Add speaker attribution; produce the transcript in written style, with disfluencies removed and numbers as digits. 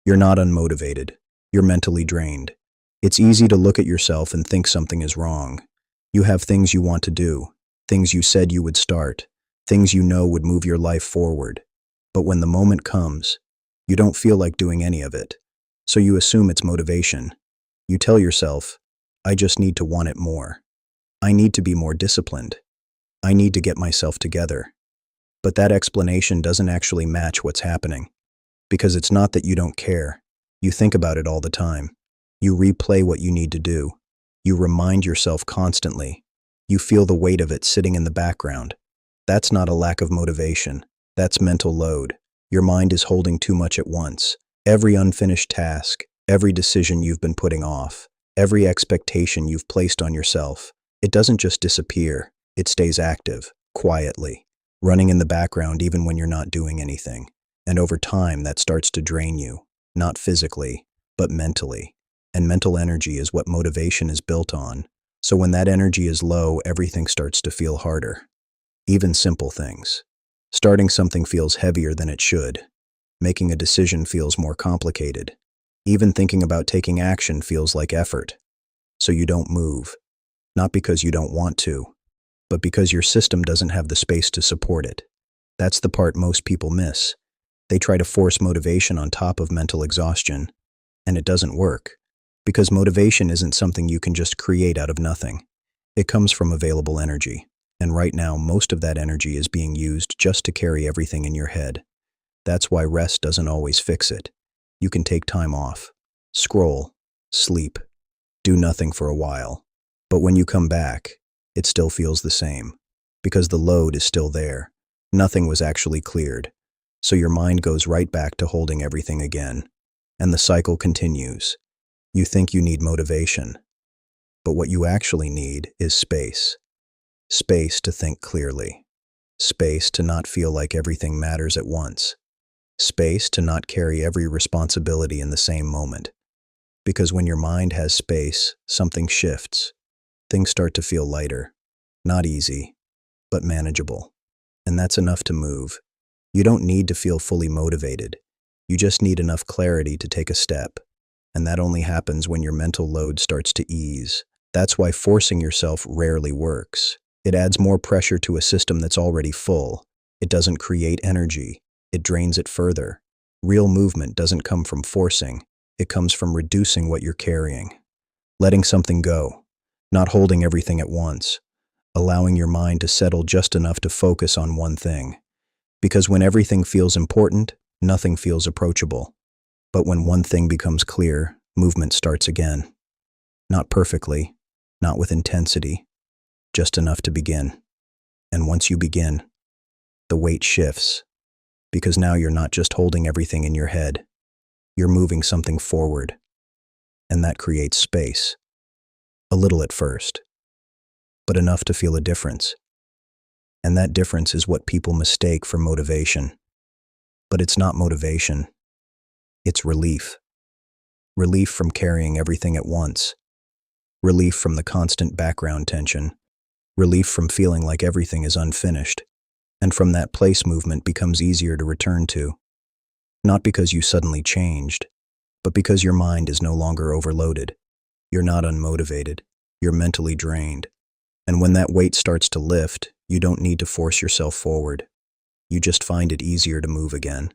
Speaker 1: You're not unmotivated. You're mentally drained. It's easy to look at yourself and think something is wrong. You have things you want to do, things you said you would start, things you know would move your life forward. But when the moment comes, you don't feel like doing any of it. So you assume it's motivation. You tell yourself, I just need to want it more. I need to be more disciplined. I need to get myself together. But that explanation doesn't actually match what's happening. Because it's not that you don't care. You think about it all the time. You replay what you need to do. You remind yourself constantly. You feel the weight of it sitting in the background. That's not a lack of motivation. That's mental load. Your mind is holding too much at once. Every unfinished task, every decision you've been putting off, every expectation you've placed on yourself, it doesn't just disappear. It stays active, quietly, running in the background even when you're not doing anything. And over time, that starts to drain you, not physically, but mentally. And mental energy is what motivation is built on. So when that energy is low, everything starts to feel harder. Even simple things. Starting something feels heavier than it should. Making a decision feels more complicated. Even thinking about taking action feels like effort. So you don't move. Not because you don't want to, but because your system doesn't have the space to support it. That's the part most people miss. They try to force motivation on top of mental exhaustion, and it doesn't work. Because motivation isn't something you can just create out of nothing. It comes from available energy. And right now, most of that energy is being used just to carry everything in your head. That's why rest doesn't always fix it. You can take time off, scroll, sleep, do nothing for a while. But when you come back, it still feels the same. Because the load is still there. Nothing was actually cleared. So your mind goes right back to holding everything again. And the cycle continues. You think you need motivation. But what you actually need is space. Space to think clearly. Space to not feel like everything matters at once. Space to not carry every responsibility in the same moment. Because when your mind has space, something shifts. Things start to feel lighter. Not easy, but manageable. And that's enough to move. You don't need to feel fully motivated. You just need enough clarity to take a step. And that only happens when your mental load starts to ease. That's why forcing yourself rarely works. It adds more pressure to a system that's already full. It doesn't create energy. It drains it further. Real movement doesn't come from forcing. It comes from reducing what you're carrying. Letting something go. Not holding everything at once. Allowing your mind to settle just enough to focus on one thing. Because when everything feels important, nothing feels approachable. But when one thing becomes clear, movement starts again. Not perfectly, not with intensity, just enough to begin. And once you begin, the weight shifts. Because now you're not just holding everything in your head. You're moving something forward. And that creates space. A little at first, but enough to feel a difference. And that difference is what people mistake for motivation. But it's not motivation. It's relief. Relief from carrying everything at once. Relief from the constant background tension. Relief from feeling like everything is unfinished. And from that place, movement becomes easier to return to. Not because you suddenly changed, but because your mind is no longer overloaded. You're not unmotivated. You're mentally drained. And when that weight starts to lift, you don't need to force yourself forward. You just find it easier to move again.